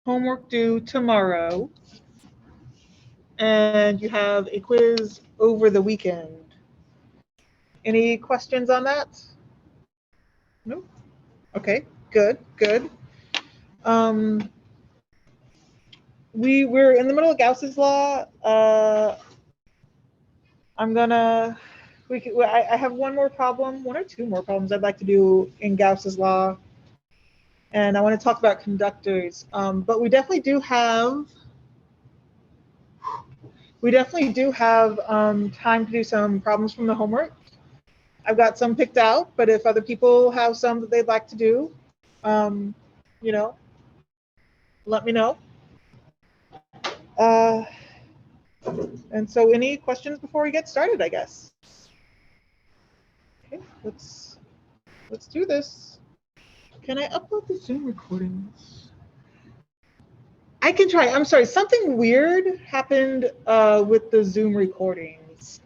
homework due tomorrow, and you have a quiz over the weekend. Any questions on that? Nope. Okay, good, good. We're in the middle of Gauss's law. I have one more problem, one or two more problems I'd like to do in Gauss's law, and I want to talk about conductors. But we definitely do have time to do some problems from the homework. I've got some picked out, but if other people have some that they'd like to do, you know, let me know. And so any questions before we get started, I guess? Okay, let's do this. Can I upload the Zoom recordings? I can try. I'm sorry, something weird happened with the Zoom recordings.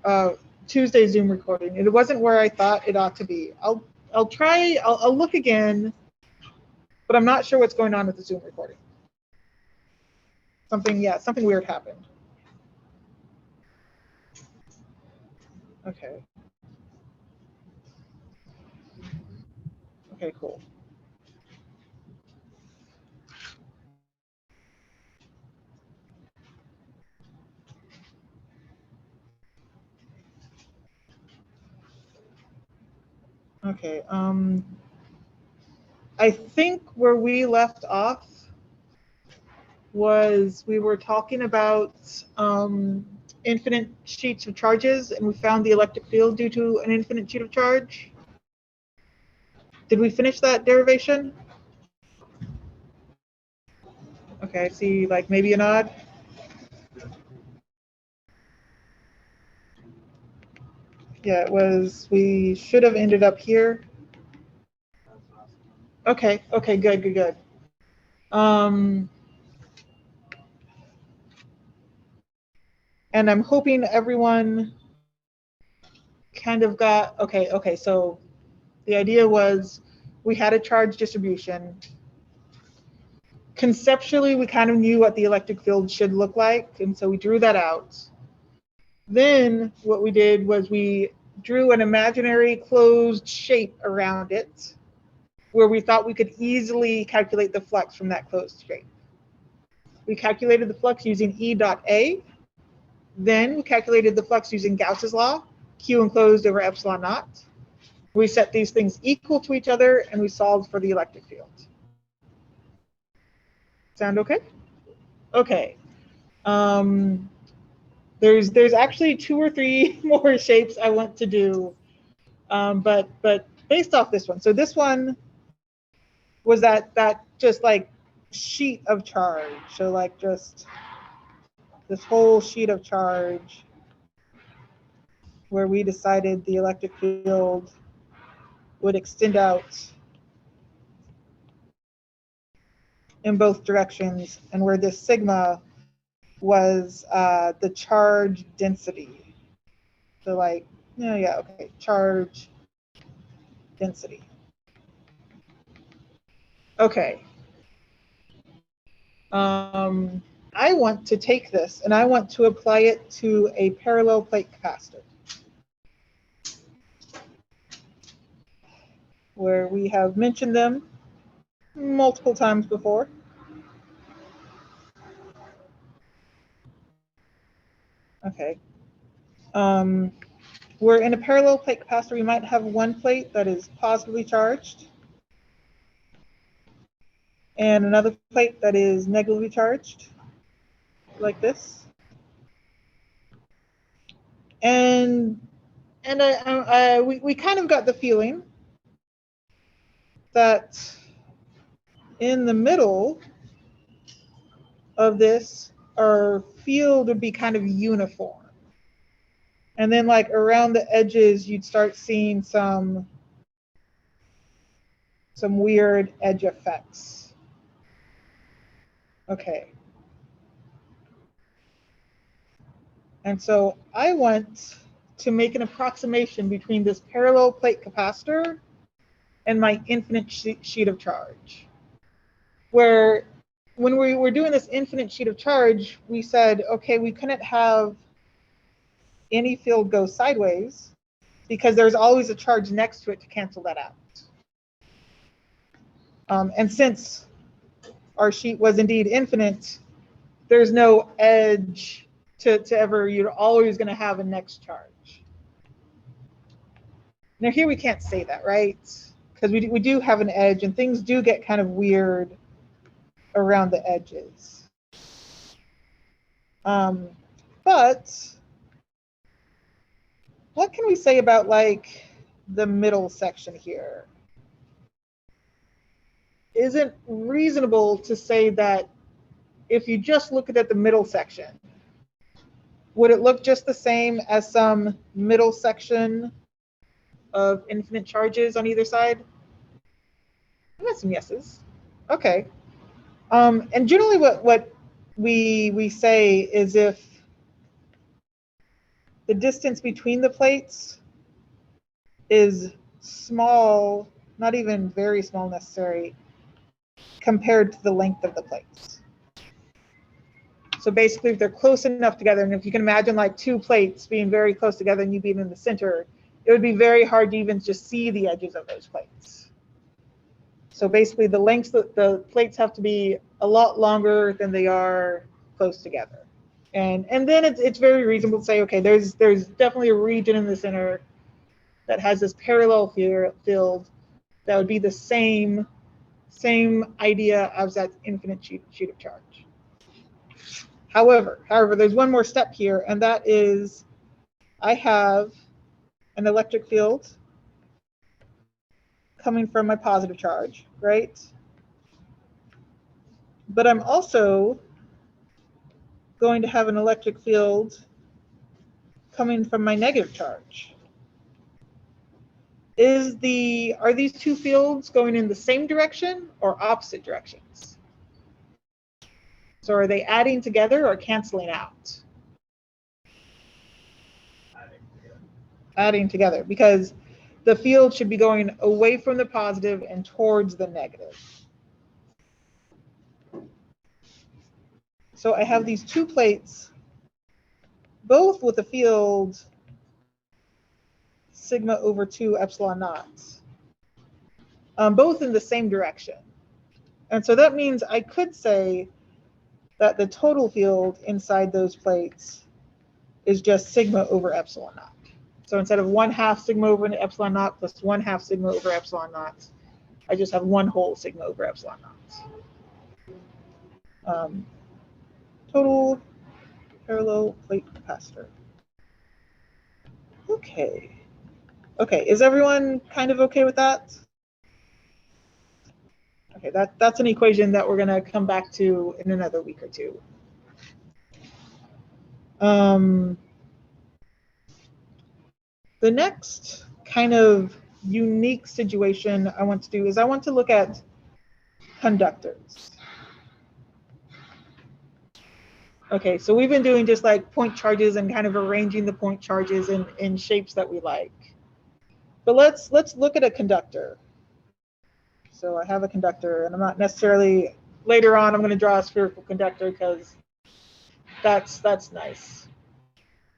Tuesday Zoom recording. It wasn't where I thought it ought to be. I'll try. I'll look again, but I'm not sure what's going on with the Zoom recording. Something weird happened. Okay. Okay, cool. Okay. I think where we left off was we were talking about infinite sheets of charges, and we found the electric field due to an infinite sheet of charge. Did we finish that derivation? Okay, I see like maybe a nod. Yeah, it was, we should have ended up here. Okay, good. And I'm hoping everyone kind of got, okay, so the idea was we had a charge distribution. Conceptually, we kind of knew what the electric field should look like, and so we drew that out. Then what we did was we drew an imaginary closed shape around it, where we thought we could easily calculate the flux from that closed shape. We calculated the flux using E dot A. Then we calculated the flux using Gauss's law, Q enclosed over epsilon naught. We set these things equal to each other, and we solved for the electric field. Sound okay? Okay. There's actually 2 or 3 more shapes I want to do, but based off this one. So this one was that just like sheet of charge. So like just this whole sheet of charge where we decided the electric field would extend out in both directions, and where this sigma was the charge density. So like, okay, charge density. Okay. I want to take this and I want to apply it to a parallel plate capacitor, where we have mentioned them multiple times before. Okay. Where in a parallel plate capacitor, we might have one plate that is positively charged and another plate that is negatively charged, like this. And we kind of got the feeling that in the middle of this, our field would be kind of uniform. And then like around the edges, you'd start seeing some weird edge effects. Okay. And so I want to make an approximation between this parallel plate capacitor and my infinite sheet of charge, where when we were doing this infinite sheet of charge, we said, okay, we couldn't have any field go sideways because there's always a charge next to it to cancel that out. And since our sheet was indeed infinite, there's no edge to ever, you're always going to have a next charge. Now here we can't say that, right? Because we do have an edge and things do get kind of weird around the edges. But what can we say about like the middle section here? Is it reasonable to say that if you just look at the middle section, would it look just the same as some middle section of infinite charges on either side? I got some yeses. Okay. And generally what we say is if the distance between the plates is small, not even very small necessarily, compared to the length of the plates. So basically, if they're close enough together, and if you can imagine like two plates being very close together and you being in the center, it would be very hard to even just see the edges of those plates. So basically, the lengths that the plates have to be a lot longer than they are close together. And then it's very reasonable to say, okay, there's definitely a region in the center that has this parallel field that would be the same idea as that infinite sheet of charge. However, there's one more step here, and that is I have an electric field coming from my positive charge, right? But I'm also going to have an electric field coming from my negative charge. Are these two fields going in the same direction or opposite directions? So are they adding together or canceling out? Adding together, because the field should be going away from the positive and towards the negative. So I have these two plates, both with a field sigma over 2 epsilon naught, both in the same direction. And so that means I could say that the total field inside those plates is just sigma over epsilon naught. So instead of 1/2 sigma over epsilon naught plus 1/2 sigma over epsilon naught, I just have 1 whole sigma over epsilon naught. Total parallel plate capacitor. Okay. Okay, is everyone kind of okay with that? Okay, that's an equation that we're going to come back to in another week or two. The next kind of unique situation I want to do is I want to look at conductors. Okay, so we've been doing just like point charges and kind of arranging the point charges in shapes that we like. But let's look at a conductor. So I have a conductor, and I'm not necessarily, later on I'm going to draw a spherical conductor because that's nice.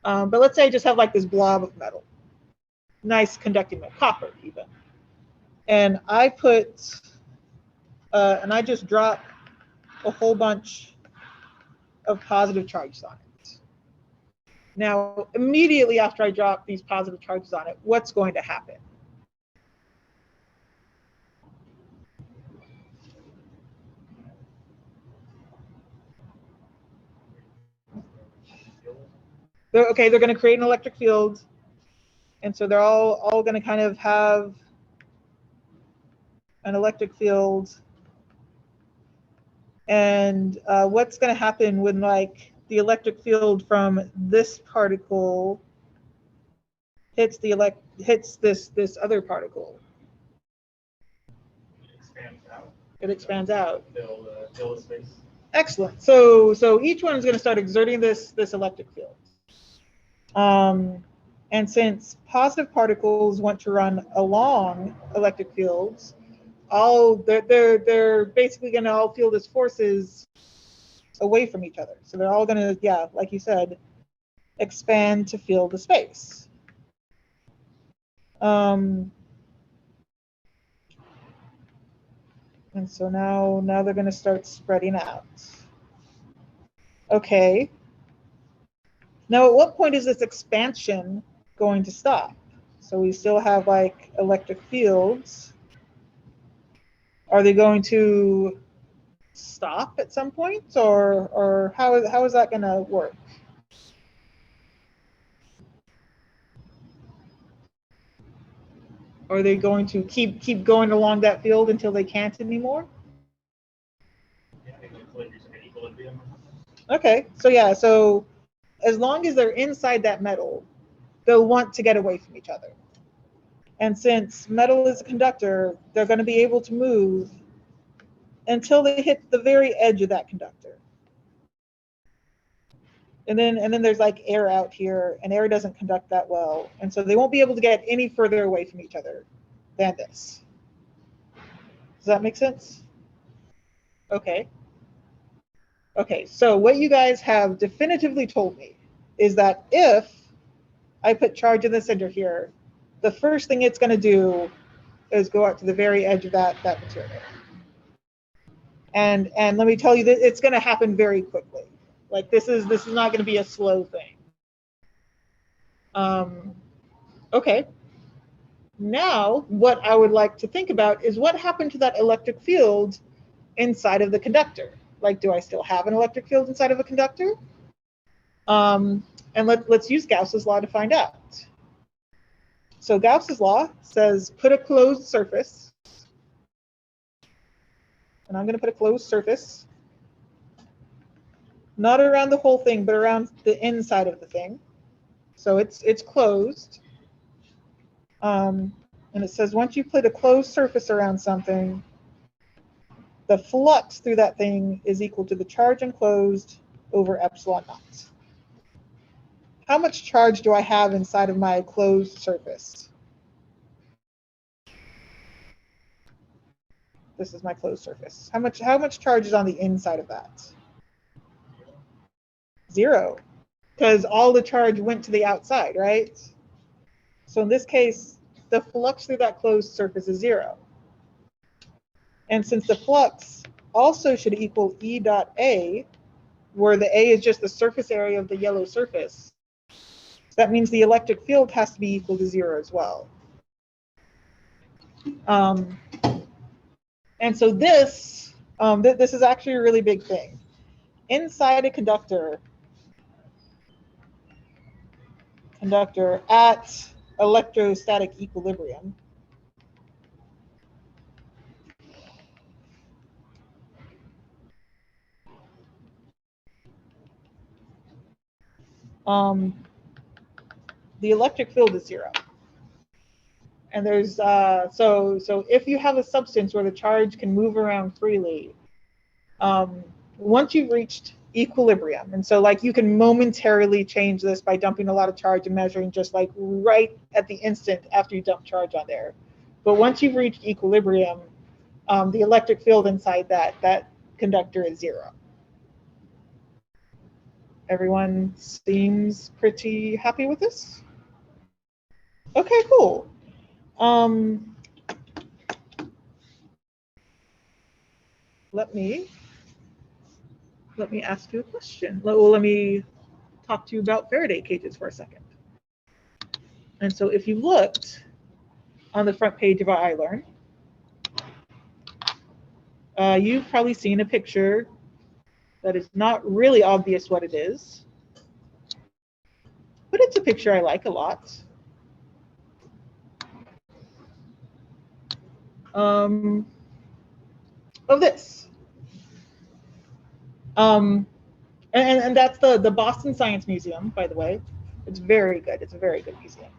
But let's say I just have like this blob of metal. Nice conducting metal, copper even. And I put, and I just drop a whole bunch of positive charges on it. Now, immediately after I drop these positive charges on it, what's going to happen? They're going to create an electric field. And so they're all going to kind of have an electric field. And what's going to happen when like the electric field from this particle hits this other particle? It expands out. Fill the space. Excellent. So each one is going to start exerting this electric field. And since positive particles want to run along electric fields, all they're basically going to all feel this forces away from each other. So they're all going to, yeah, like you said, expand to fill the space. And so now they're going to start spreading out. Okay. Now, at what point is this expansion going to stop? So we still have like electric fields. Are they going to stop at some point, or how is that going to work? Are they going to keep going along that field until they can't anymore? Okay, so yeah, so as long as they're inside that metal, they'll want to get away from each other. And since metal is a conductor, they're going to be able to move until they hit the very edge of that conductor. And then there's like air out here, and air doesn't conduct that well. And so they won't be able to get any further away from each other than this. Does that make sense? Okay. Okay, so what you guys have definitively told me is that if I put charge in the center here, the first thing it's going to do is go out to the very edge of that material. And let me tell you that it's going to happen very quickly. Like this is not going to be a slow thing. Okay. Now, what I would like to think about is what happened to that electric field inside of the conductor. Like, do I still have an electric field inside of a conductor? And let's use Gauss's law to find out. So Gauss's law says put a closed surface, and I'm going to put a closed surface, not around the whole thing, but around the inside of the thing. So it's closed. And it says once you put a closed surface around something, the flux through that thing is equal to the charge enclosed over epsilon naught. How much charge do I have inside of my closed surface? This is my closed surface. How much charge is on the inside of that? 0, because all the charge went to the outside, right? So in this case, the flux through that closed surface is 0. And since the flux also should equal E dot A, where the A is just the surface area of the yellow surface, that means the electric field has to be equal to 0 as well. And so this is actually a really big thing. Inside a conductor at electrostatic equilibrium, the electric field is 0. And there's so if you have a substance where the charge can move around freely, once you've reached equilibrium, and so like you can momentarily change this by dumping a lot of charge and measuring just like right at the instant after you dump charge on there. But once you've reached equilibrium, the electric field inside that conductor is 0. Everyone seems pretty happy with this? Okay, cool. Let me ask you a question. Well, let me talk to you about Faraday cages for a second. And so if you looked on the front page of our iLearn, you've probably seen a picture that is not really obvious what it is, but it's a picture I like a lot. Of this. And that's the Boston Science Museum, by the way. It's very good. It's a very good museum.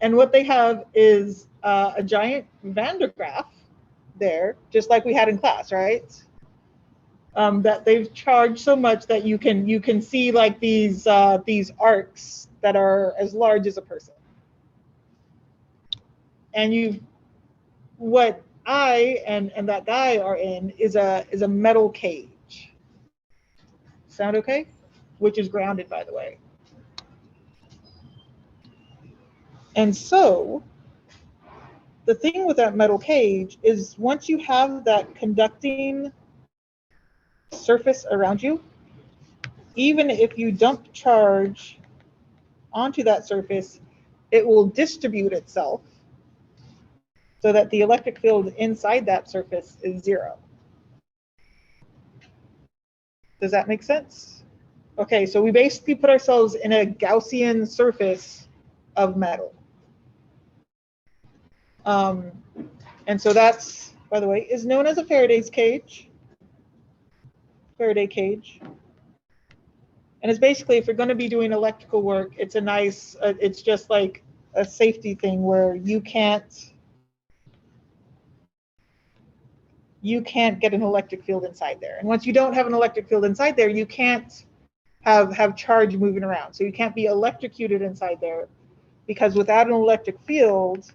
And what they have is a giant Van der Graaf there, just like we had in class, right? That they've charged so much that you can see like these arcs that are as large as a person. And what I and that guy are in is a metal cage. Sound okay? Which is grounded, by the way. And so the thing with that metal cage is once you have that conducting surface around you, even if you dump charge onto that surface, it will distribute itself so that the electric field inside that surface is zero. Does that make sense? Okay, so we basically put ourselves in a Gaussian surface of metal. And so that's, by the way, is known as a Faraday's cage. Faraday cage. And it's basically, if you're going to be doing electrical work, it's a nice, it's just like a safety thing where you can't get an electric field inside there. And once you don't have an electric field inside there, you can't have charge moving around. So you can't be electrocuted inside there, because without an electric field,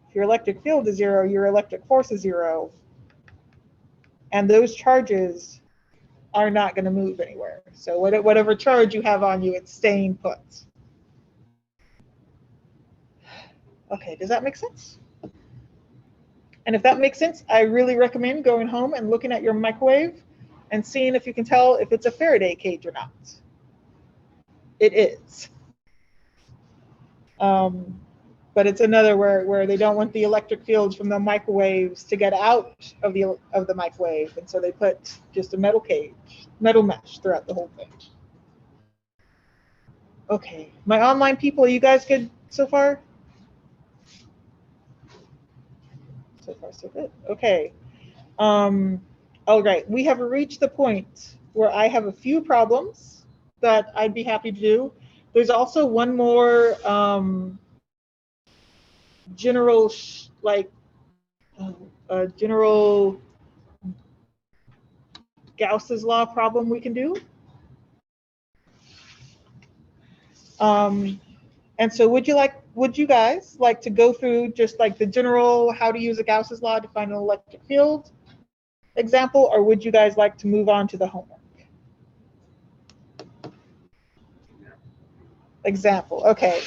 if your electric field is zero, your electric force is zero. And those charges are not going to move anywhere. So whatever charge you have on you, it's staying put. Okay, does that make sense? And if that makes sense, I really recommend going home and looking at your microwave and seeing if you can tell if it's a Faraday cage or not. It is. But it's another where they don't want the electric fields from the microwaves to get out of the microwave, and so they put just a metal cage, metal mesh throughout the whole thing. Okay, my online people, are you guys good so far? So far, so good. Okay. All right, we have reached the point where I have a few problems that I'd be happy to do. There's also one more general, general Gauss's law problem we can do. And so would you guys like to go through just like the general how to use a Gauss's law to find an electric field example, or would you guys like to move on to the homework? Example, okay.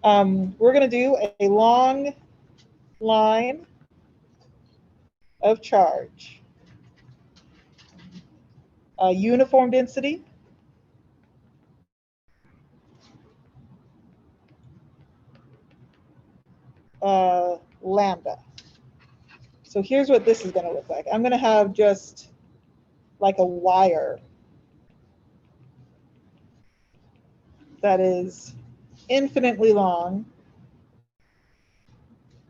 We're going to do a long line of charge, uniform density, lambda. So here's what this is going to look like. I'm going to have just like a wire that is infinitely long.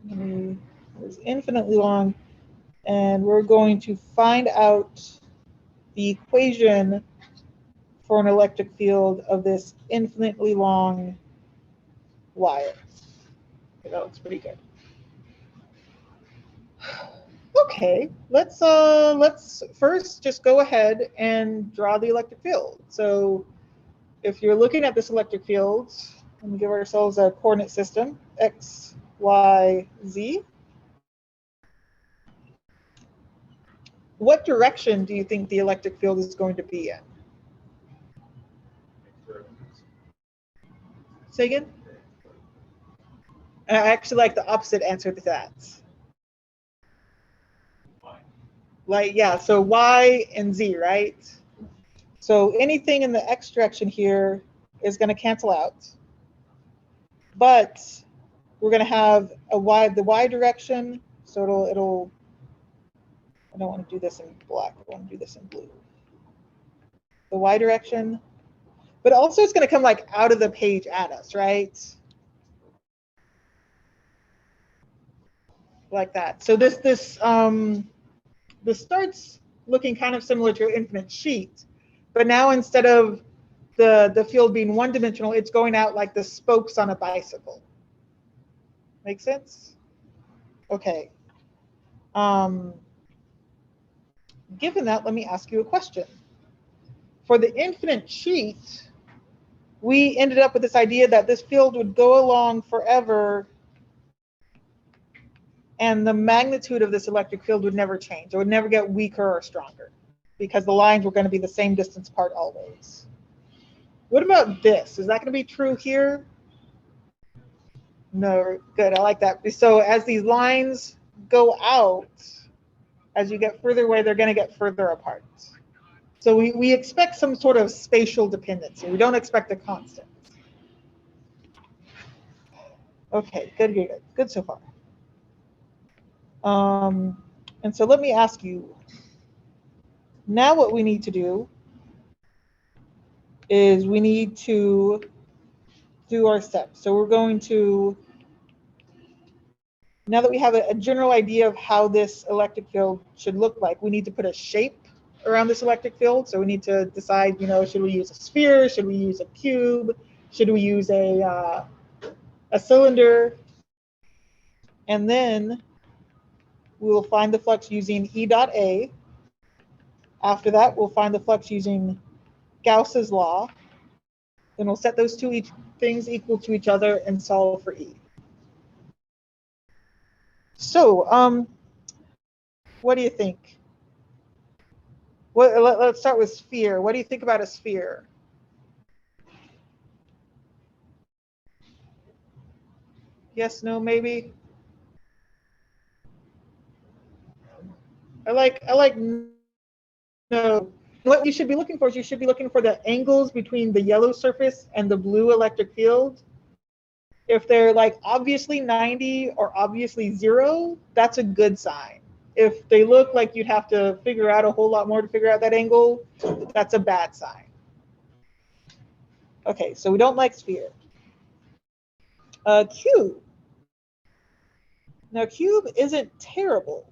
It's infinitely long, and we're going to find out the equation for an electric field of this infinitely long wire. Okay, that looks pretty good. Okay, let's first just go ahead and draw the electric field. So if you're looking at this electric field, let me give ourselves a coordinate system, x, y, z. What direction do you think the electric field is going to be in? Say again? I actually like the opposite answer to that. Like, yeah, so y and z, right? So anything in the x direction here is going to cancel out. But we're going to have the y direction, so it'll I don't want to do this in black, I want to do this in blue. The y direction, but also it's going to come like out of the page at us, right? Like that. So this starts looking kind of similar to an infinite sheet, but now instead of the field being one-dimensional, it's going out like the spokes on a bicycle. Make sense? Okay. Given that, let me ask you a question. For the infinite sheet, we ended up with this idea that this field would go along forever and the magnitude of this electric field would never change. It would never get weaker or stronger because the lines were going to be the same distance apart always. What about this? Is that going to be true here? No, good, I like that. So as these lines go out, as you get further away, they're going to get further apart. So we expect some sort of spatial dependency. We don't expect a constant. Okay, good so far. And so let me ask you, now what we need to do is we need to do our steps. So we're going to, now that we have a general idea of how this electric field should look like, we need to put a shape around this electric field. So we need to decide, should we use a sphere? Should we use a cube? Should we use a cylinder? And then we will find the flux using E dot A. After that, we'll find the flux using Gauss's law. Then we'll set those two things equal to each other and solve for E. So, what do you think? Let's start with sphere. What do you think about a sphere? Yes, no, maybe? I like no. What you should be looking for is you should be looking for the angles between the yellow surface and the blue electric field. If they're like obviously 90 or obviously 0, that's a good sign. If they look like you'd have to figure out a whole lot more to figure out that angle, that's a bad sign. Okay, so we don't like sphere. Cube. Now cube isn't terrible.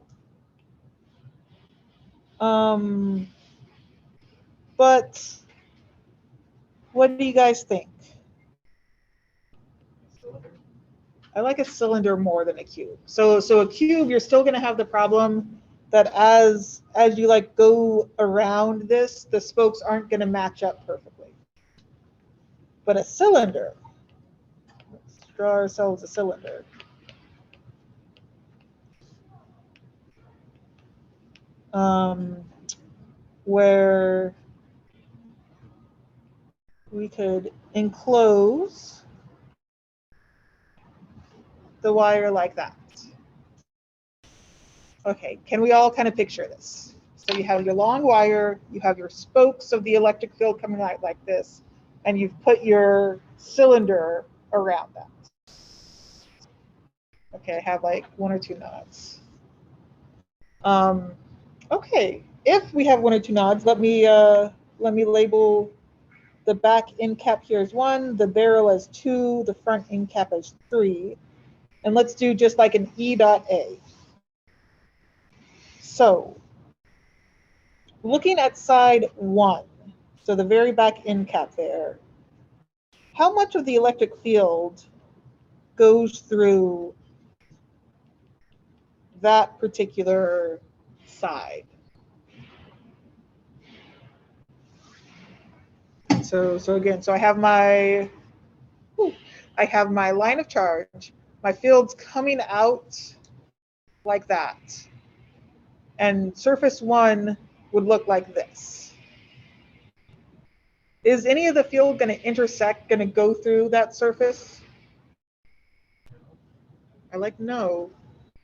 But what do you guys think? I like a cylinder more than a cube. So a cube, you're still going to have the problem that as you like go around this, the spokes aren't going to match up perfectly. But a cylinder, let's draw ourselves a cylinder. Where we could enclose the wire like that. Okay, can we all kind of picture this? So you have your long wire, you have your spokes of the electric field coming out like this, and you've put your cylinder around that. Okay, I have like 1 or 2 nods. Okay, if we have 1 or 2 nods, let me label the back end cap here as 1, the barrel as 2, the front end cap as 3, and let's do just like an E dot A. So, looking at side 1, so the very back end cap there, how much of the electric field goes through that particular side? So again, so I have my line of charge. My field's coming out like that. And surface 1 would look like this. Is any of the field going to intersect, going to go through that surface? I like no.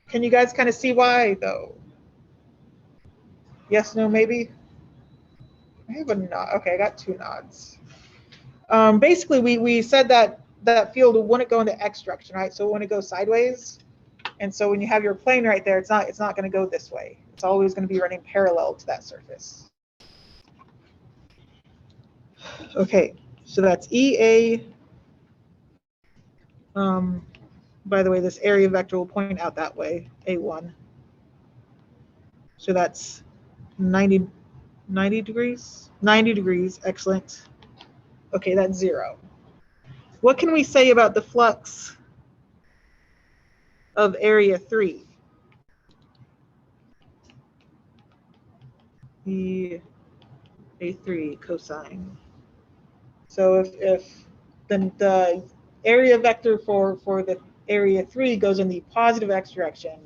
Can you guys kind of see why though? Yes, no, maybe? I have a nod. Okay, I got 2 nods. Basically, we said that field wouldn't go into X direction, right? So it wouldn't go sideways. And so when you have your plane right there, it's not going to go this way. It's always going to be running parallel to that surface. Okay, so that's EA. By the way, this area vector will point out that way, A1. So that's 90 degrees? 90 degrees, excellent. Okay, that's 0. What can we say about the flux of area 3? The A3 cosine. So if the area vector for the area 3 goes in the positive x direction,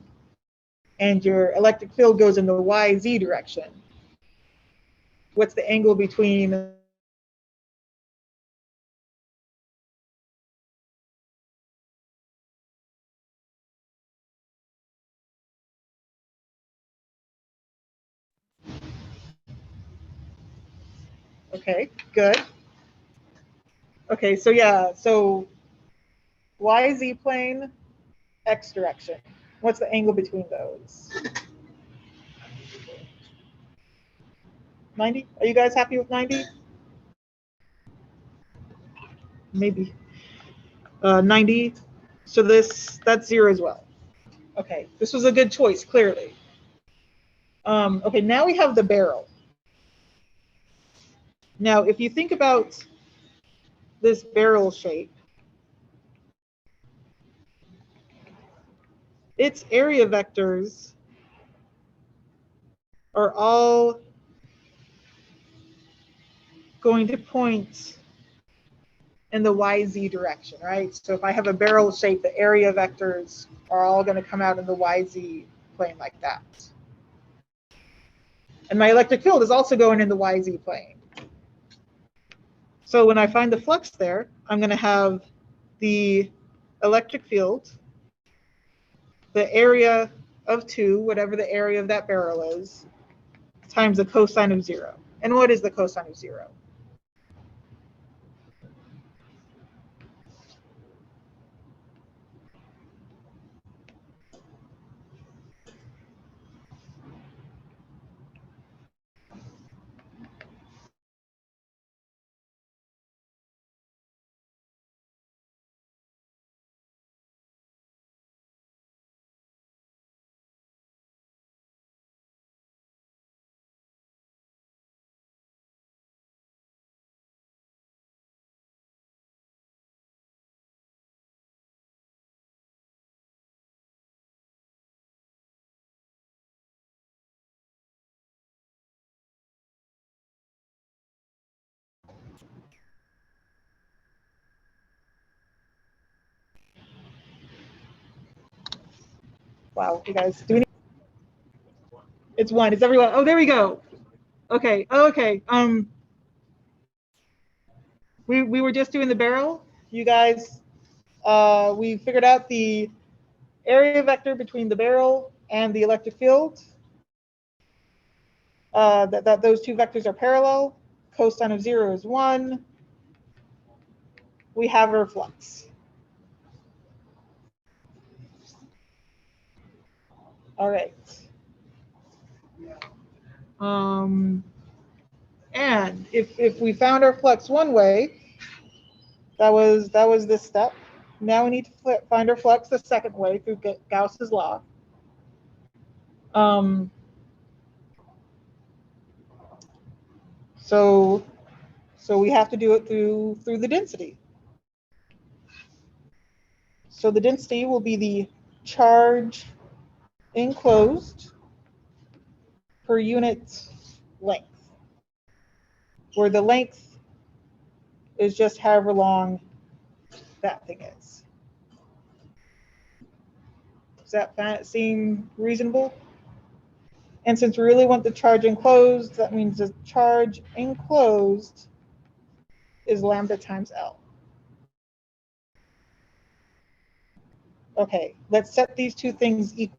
and your electric field goes in the YZ direction. What's the angle between Okay, good. Okay, so yeah, so YZ plane, X direction. What's the angle between those? 90? Are you guys happy with 90? Maybe. 90. So that's 0 as well. Okay, this was a good choice, clearly. Okay, now we have the barrel. Now, if you think about this barrel shape, its area vectors are all going to point in the YZ direction, right? So if I have a barrel shape, the area vectors are all going to come out in the YZ plane like that. And my electric field is also going in the YZ plane. So when I find the flux there, I'm going to have the electric field, the area of 2, whatever the area of that barrel is, times the cosine of 0. And what is the cosine of 0? Wow, you guys, do we need? It's 1. It's everyone. Oh, there we go. Okay. Oh, okay. We were just doing the barrel. You guys, we figured out the area vector between the barrel and the electric field. That those two vectors are parallel. Cosine of 0 is 1. We have our flux. All right. And if we found our flux one way, that was this step. Now we need to find our flux the second way through Gauss's law. So we have to do it through the density. So the density will be the charge enclosed per unit length, where the length is just however long that thing is. Does that seem reasonable? And since we really want the charge enclosed, that means the charge enclosed is lambda times L. Okay, let's set these two things equal.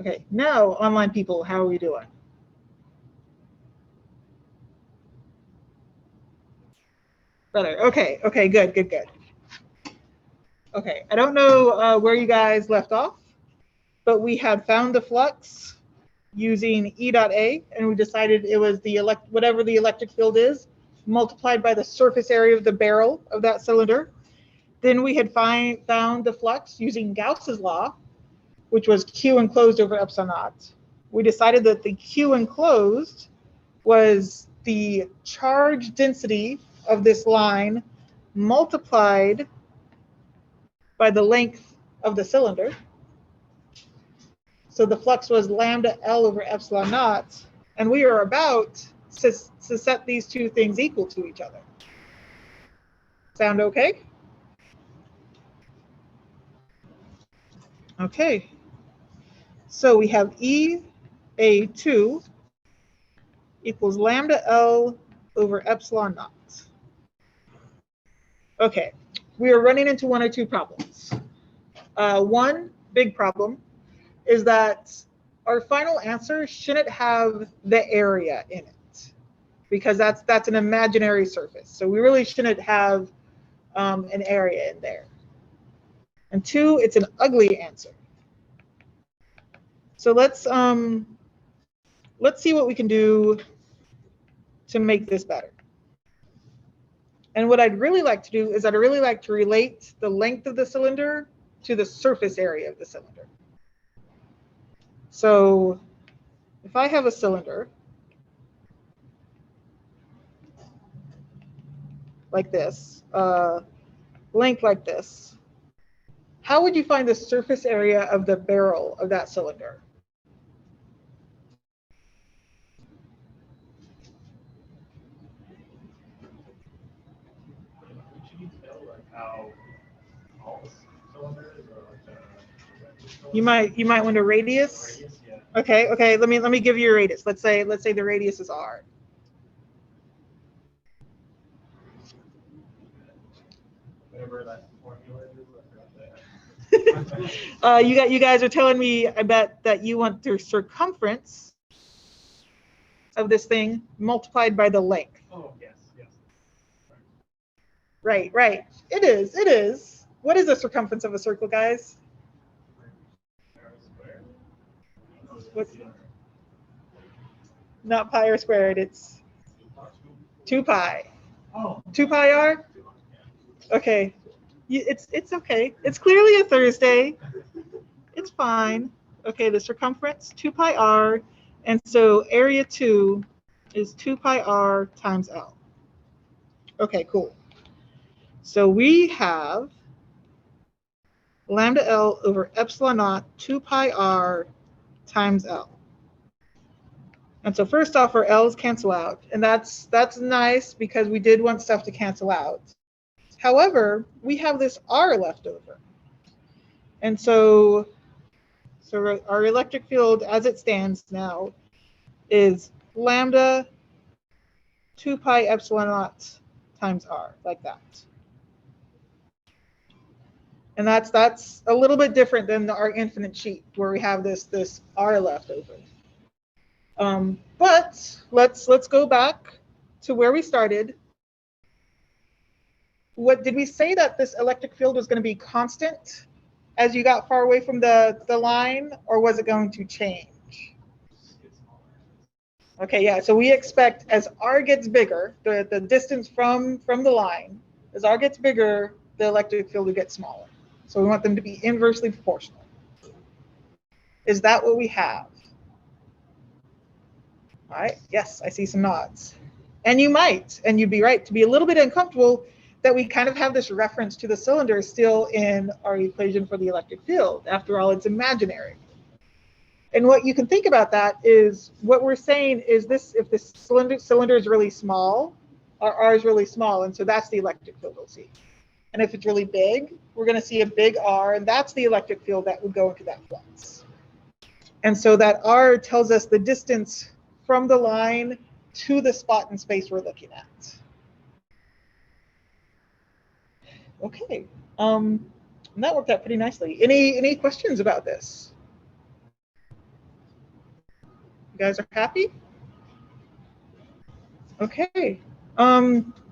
Okay, now online people, how are we doing? Better. Okay, okay, good, good, good. Okay, I don't know where you guys left off, but we had found the flux using E dot A, and we decided it was the whatever the electric field is, multiplied by the surface area of the barrel of that cylinder. Then we had found the flux using Gauss's law, which was Q enclosed over epsilon naught. We decided that the Q enclosed was the charge density of this line multiplied by the length of the cylinder. So the flux was lambda L over epsilon naught, and we are about to set these two things equal to each other. Sound okay? Okay. So we have EA2 equals lambda L over epsilon naught. Okay, we are running into one or two problems. One big problem is that our final answer shouldn't have the area in it, because that's an imaginary surface. So we really shouldn't have an area in there. And two, it's an ugly answer. So let's see what we can do to make this better. And what I'd really like to do is I'd really like to relate the length of the cylinder to the surface area of the cylinder. So if I have a cylinder like this, length like this, how would you find the surface area of the barrel of that cylinder? You might want a radius. Okay, okay. Let me give you a radius. Let's say the radius is R. Whatever that formula is, you guys are telling me, I bet, that you want the circumference of this thing multiplied by the length. Oh, yes, yes. Right, right. It is, it is. What is the circumference of a circle, guys? What? Not pi r squared, it's 2 pi. Oh. 2 pi r? Okay. It's okay. It's clearly a Thursday. It's fine. Okay, the circumference, 2 pi r, and so area 2 is 2 pi r times L. Okay, cool. So we have lambda L over epsilon naught 2 pi r times L. And so first off, our L's cancel out, and that's nice because we did want stuff to cancel out. However, we have this R left over. And so our electric field as it stands now is lambda 2 pi epsilon naught times R, like that. And that's a little bit different than our infinite sheet where we have this R left over. But let's go back to where we started. What did we say, that this electric field was going to be constant as you got far away from the line, or was it going to change? Okay, yeah, so we expect as R gets bigger, the distance from the line, as R gets bigger, the electric field will get smaller. So we want them to be inversely proportional. Is that what we have? All right, yes, I see some nods. And you'd be right to be a little bit uncomfortable that we kind of have this reference to the cylinder still in our equation for the electric field. After all, it's imaginary. And what you can think about that is what we're saying is this: if this cylinder is really small, our R is really small, and so that's the electric field we'll see. And if it's really big, we're going to see a big R, and that's the electric field that would go into that flux. And so that R tells us the distance from the line to the spot in space we're looking at. Okay, and that worked out pretty nicely. Any questions about this? guys are happy? Okay.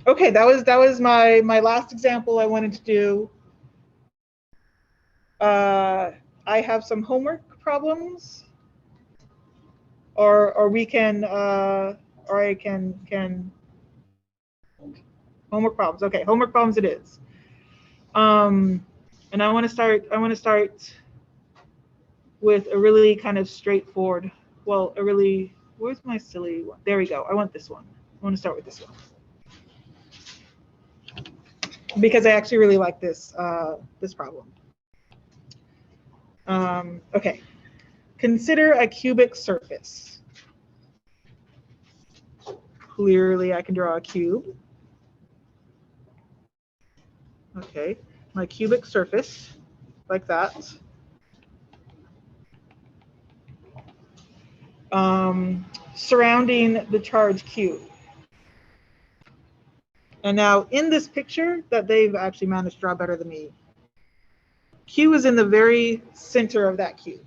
Okay, that was my last example I wanted to do. I have some homework problems, or we can or I can homework problems. Okay, homework problems it is. And I want to start with a really kind of straightforward. Well, a really, where's my silly one? There we go. I want this one. I want to start with this one because I actually really like this this problem. Okay, consider a cubic surface. Clearly, I can draw a cube. Okay, my cubic surface, like that. Surrounding the charge Q. And now in this picture that they've actually managed to draw better than me, Q is in the very center of that cube.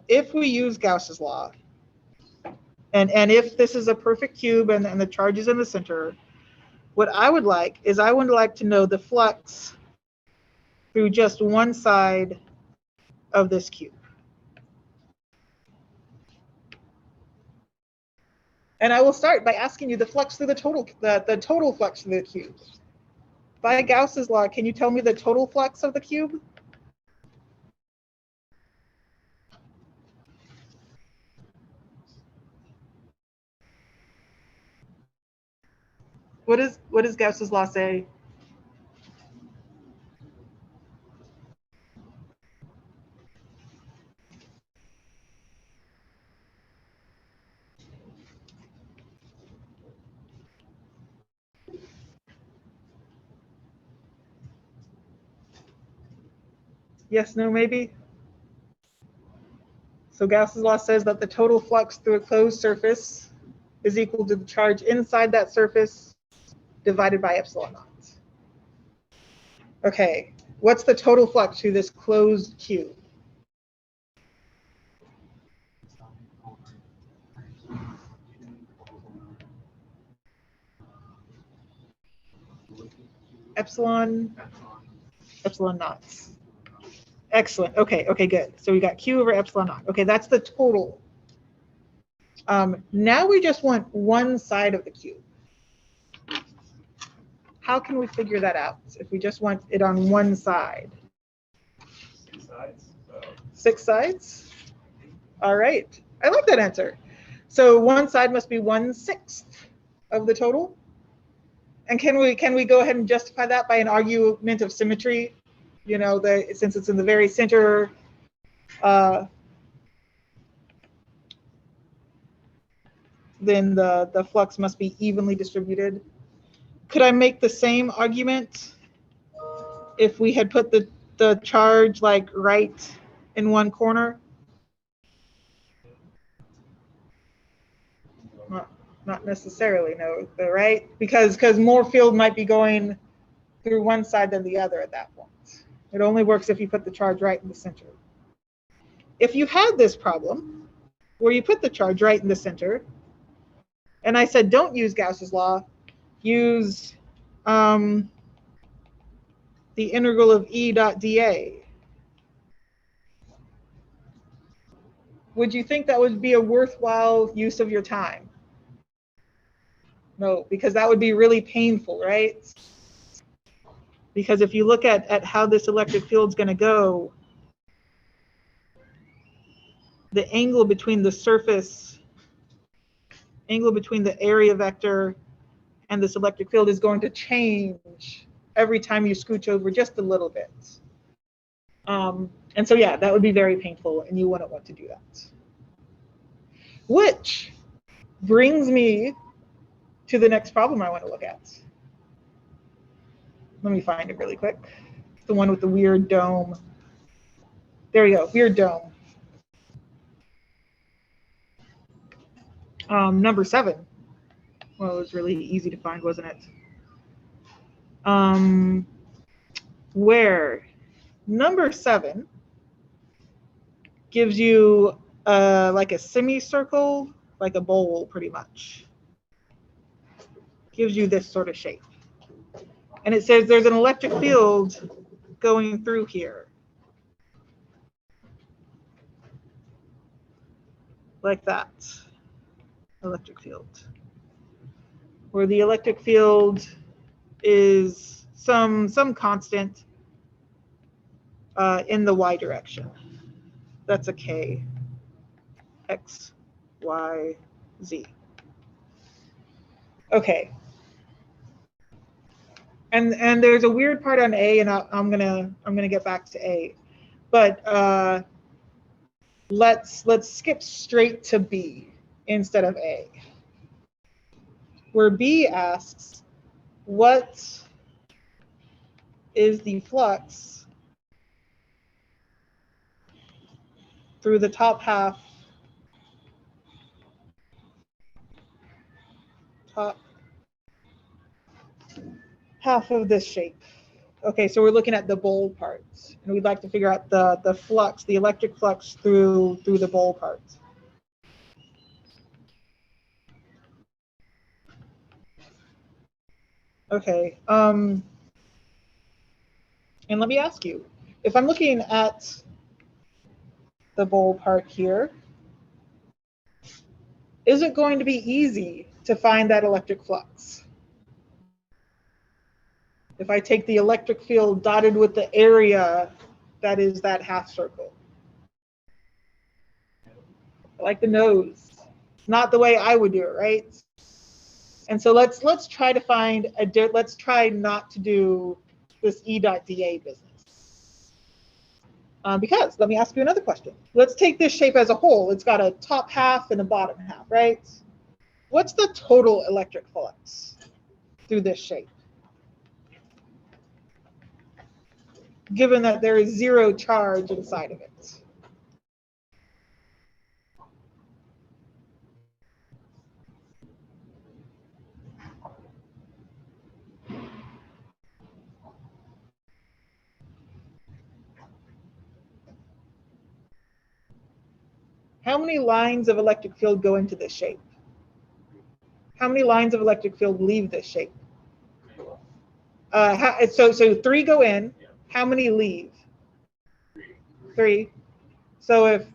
If we use Gauss's law, and if this is a perfect cube and the charge is in the center, what I would like is I would like to know the flux through just one side of this cube. And I will start by asking you the flux through the total flux through the cube. By Gauss's law, can you tell me the total flux of the cube? What does Gauss's law say? Yes, no, maybe? So Gauss's law says that the total flux through a closed surface is equal to the charge inside that surface divided by epsilon naught. Okay, what's the total flux through this closed cube? Epsilon naught. Excellent. Okay, good. So we got Q over epsilon naught. Okay, that's the total. Now we just want one side of the cube. How can we figure that out if we just want it on one side? 6 sides. 6 sides? All right. I like that answer. So one side must be 1/6 of the total. And can we go ahead and justify that by an argument of symmetry? You know, since it's in the very center, then the flux must be evenly distributed. Could I make the same argument if we had put the charge like right in one corner? Not necessarily, no, right? Because more field might be going through one side than the other at that point. It only works if you put the charge right in the center. If you had this problem where you put the charge right in the center, and I said don't use Gauss's law, use the integral of E dot dA, would you think that would be a worthwhile use of your time? No, because that would be really painful, right? Because if you look at how this electric field is going to go, the angle between the surface, angle between the area vector and this electric field is going to change every time you scooch over just a little bit. And so, yeah, that would be very painful, and you wouldn't want to do that. Which brings me to the next problem I want to look at. Let me find it really quick. The one with the weird dome. There we go, weird dome. Number 7. Well, it was really easy to find, wasn't it? where number 7 gives you like a semicircle, like a bowl pretty much. Gives you this sort of shape. And it says there's an electric field going through here. Like that. Electric field. Where the electric field is some constant in the y direction. That's a k. X, y, z. Okay. And there's a weird part on A, and I'm gonna get back to A, but let's skip straight to B instead of A, where B asks, what is the flux through the top half of this shape? Okay, so we're looking at the bowl parts, and we'd like to figure out the flux, the electric flux through the bowl parts. Okay, and let me ask you, if I'm looking at the bowl part here, is it going to be easy to find that electric flux? If I take the electric field dotted with the area that is that half circle. I like the nose. Not the way I would do it, right? And so let's try to find let's try not to do this E.dA business. Because let me ask you another question. Let's take this shape as a whole. It's got a top half and a bottom half, right? What's the total electric flux through this shape? Given that there is 0 charge inside of it. How many lines of electric field go into this shape? How many lines of electric field leave this shape? So 3 go in. How many leave? 3. So if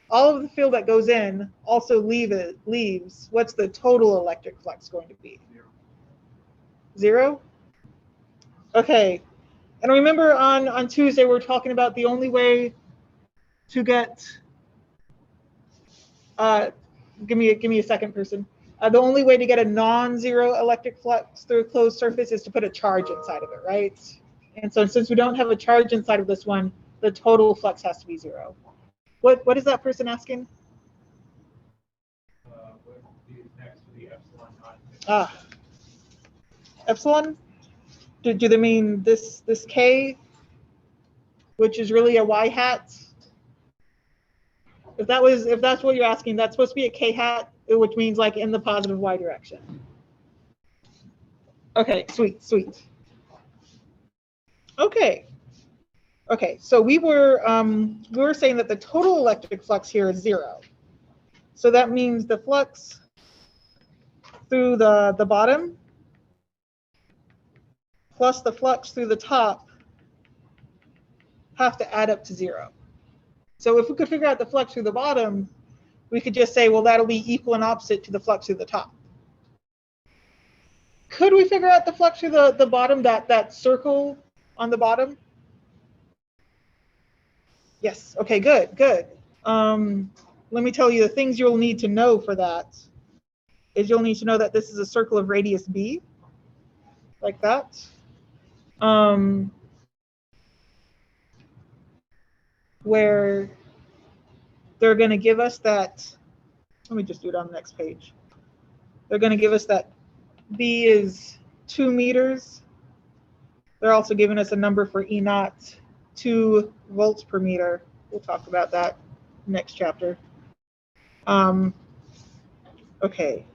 all of the field that goes in also leaves, what's the total electric flux going to be? 0? Okay. And remember on Tuesday, we were talking about the only way to get, give me a second, person. The only way to get a non-zero electric flux through a closed surface is to put a charge inside of it, right? And so since we don't have a charge inside of this one, the total flux has to be 0. What is that person asking? What is next to the epsilon naught? Epsilon? Do they mean this k, which is really a y hat? If that's what you're asking, that's supposed to be a k hat, which means like in the positive y direction. Okay, sweet. Okay, so we were saying that the total electric flux here is 0. So that means the flux through the bottom plus the flux through the top have to add up to 0. So if we could figure out the flux through the bottom, we could just say, well, that'll be equal and opposite to the flux through the top. Could we figure out the flux through the bottom, that circle on the bottom? Yes, okay, good. Let me tell you the things you'll need to know for that is you'll need to know that this is a circle of radius b, like that. Where they're going to give us that, let me just do it on the next page. They're going to give us that b is 2 meters. They're also giving us a number for E0, 2 volts per meter. We'll talk about that next chapter. Okay,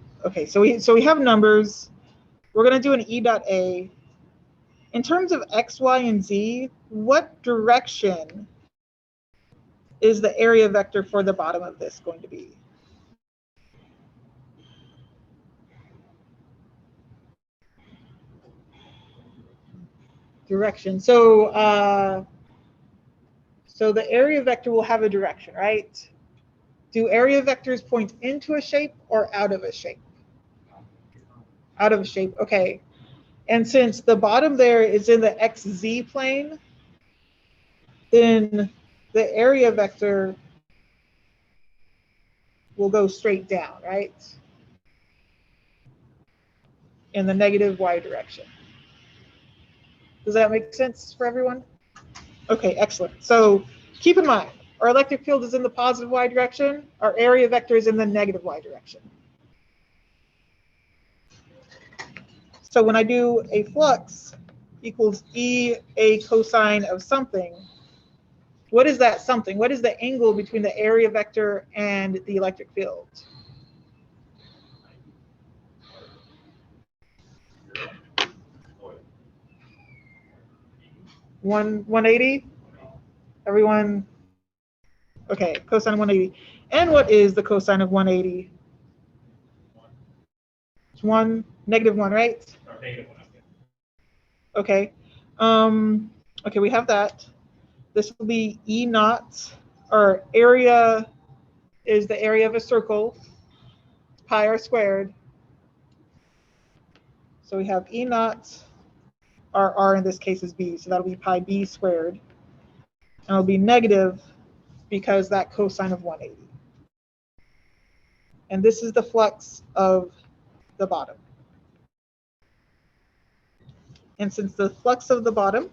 so we have numbers. We're going to do an E.A. In terms of x, y, and z, what direction is the area vector for the bottom of this going to be? Direction. So the area vector will have a direction, right? Do area vectors point into a shape or out of a shape? Out of a shape, okay. And since the bottom there is in the xz plane, then the area vector will go straight down, right? In the negative y direction. Does that make sense for everyone? Okay, excellent. So keep in mind, our electric field is in the positive y direction, our area vector is in the negative y direction. So when I do a flux equals E a cosine of something, what is that something? What is the angle between the area vector and the electric field? 180? Everyone? Okay, cosine of 180. And what is the cosine of 180? It's 1, -1, right? Okay. Okay, we have that. This will be E naught. Our area is the area of a circle, pi r squared. So we have E naught, our r in this case is b, so that'll be pi b squared. And it'll be negative because that cosine of 180. And this is the flux of the bottom. And since the flux of the bottom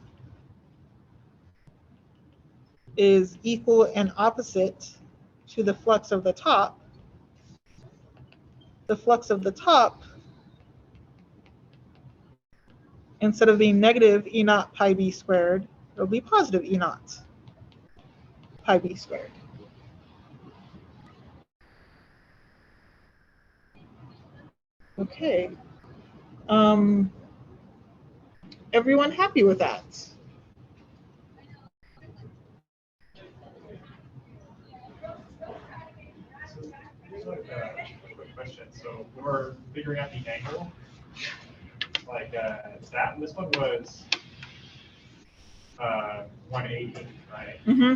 is equal and opposite to the flux of the top instead of being negative E naught pi b squared, it'll be positive E naught pi b squared. Okay. Everyone happy with that? Quick question. So we're figuring out the angle. Like this one was 180, right? Mm-hmm.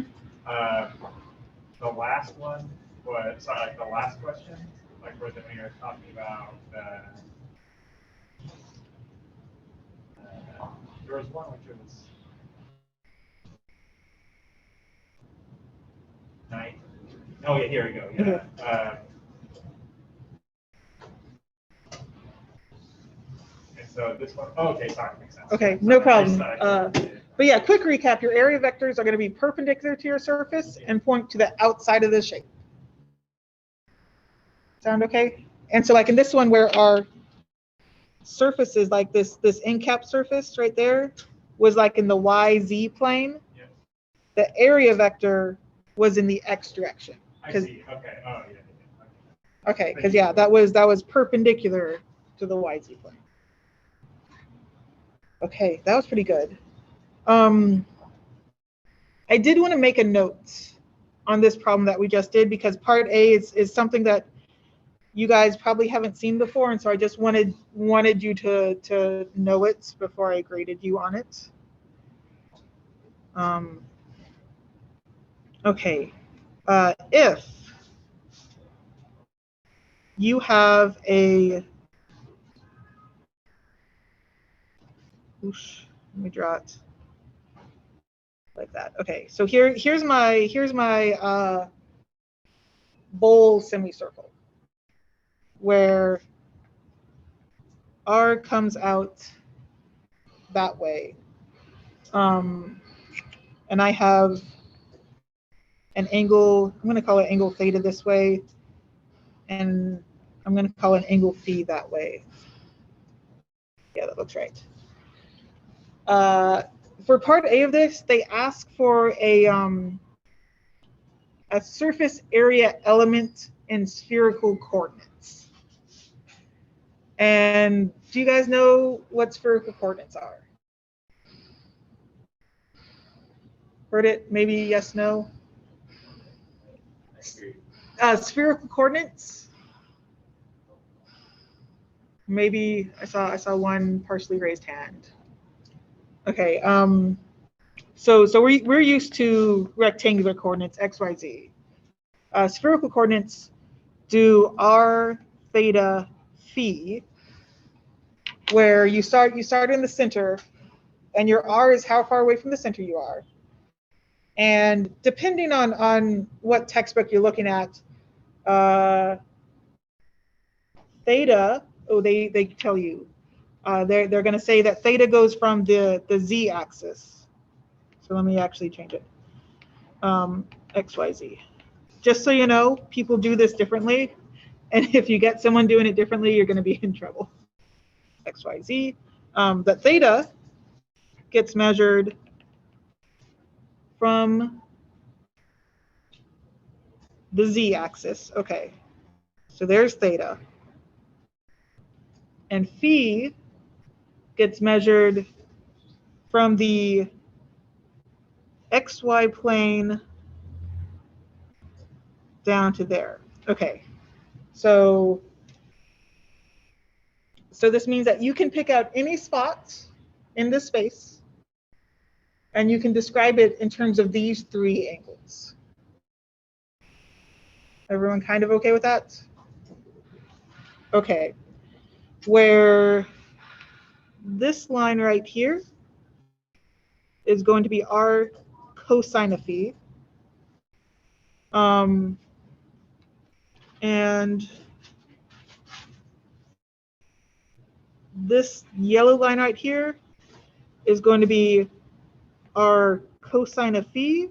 The last one was the last question, like where we were talking about. There was one which was 9. Oh yeah, here we go. Yeah. Mm-hmm. And so this one. Oh, okay, sorry, makes sense. Okay, no problem. But yeah, quick recap: your area vectors are going to be perpendicular to your surface and point to the outside of the shape. Sound okay? And so, like in this one, where our surface is like this end cap surface right there was like in the YZ plane. Yep. The area vector was in the X direction. I see. Okay. Oh yeah. Okay, because yeah, that was perpendicular to the YZ plane. Okay, that was pretty good. I did want to make a note on this problem that we just did because part A is something that you guys probably haven't seen before, and so I just wanted you to know it before I graded you on it. Okay, if you have a, oosh, let me draw it like that. Okay, so here's my bowl semicircle where R comes out that way, and I have an angle. I'm going to call it angle theta this way, and I'm going to call it angle phi that way. Yeah, that looks right. For part A of this, they ask for a surface area element in spherical coordinates. And do you guys know what spherical coordinates are? Heard it? Maybe yes, no. Spherical coordinates. Maybe I saw one partially raised hand. Okay. So we're used to rectangular coordinates x, y, z. Spherical coordinates do r, theta, phi, where you start in the center, and your r is how far away from the center you are. And depending on what textbook you're looking at, theta, oh, they tell you, they're going to say that theta goes from the z-axis. So let me actually change it. X, Y, Z. Just so you know, people do this differently. And if you get someone doing it differently, you're going to be in trouble. X, Y, Z. That theta gets measured from the z-axis. Okay, so there's theta. And phi gets measured from the xy plane down to there. Okay, so this means that you can pick out any spot in this space, and you can describe it in terms of these three angles. Everyone kind of okay with that? Okay, where this line right here is going to be r cosine of phi. And this yellow line right here is going to be our cosine of phi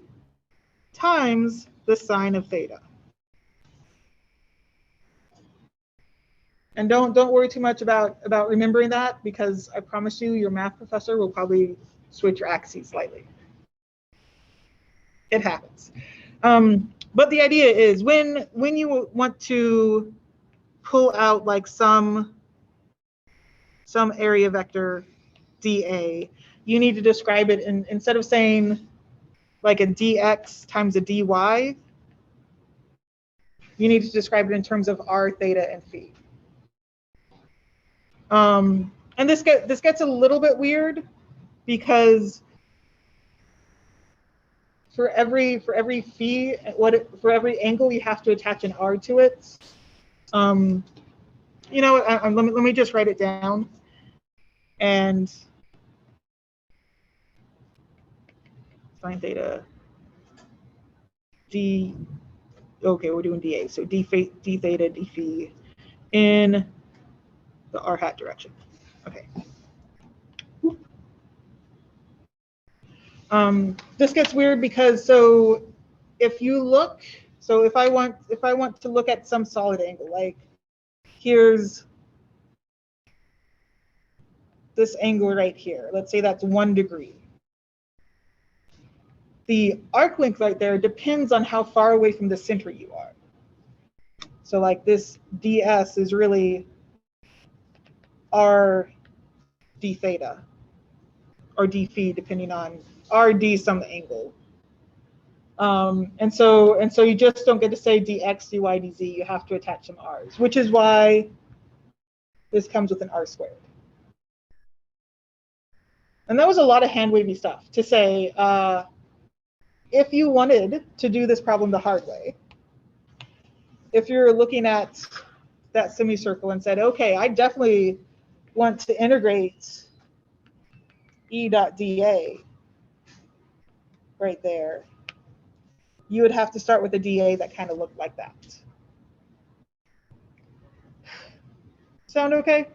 times the sine of theta. And don't worry too much about remembering that, because I promise you your math professor will probably switch your axes slightly. It happens. But the idea is when you want to pull out like some area vector dA, you need to describe it instead of saying like a dx times a dy, you need to describe it in terms of r, theta, and phi. And this gets a little bit weird, because for every phi, for every angle, you have to attach an r to it. You know, let me just write it down. And sine theta d. Okay, we're doing dA, so d theta d phi in the r hat direction. Okay. This gets weird because if you look, so if I want to look at some solid angle, like here's this angle right here. Let's say that's 1 degree. The arc length right there depends on how far away from the center you are. So like this ds is really r d theta, or d phi, depending on r d some angle. And so you just don't get to say dx, dy, dz. You have to attach some r's, which is why this comes with an r squared. And that was a lot of hand wavy stuff to say. If you wanted to do this problem the hard way, if you're looking at that semicircle and said, okay, I definitely want to integrate E dot dA right there, you would have to start with a dA that kind of looked like that. Sound okay?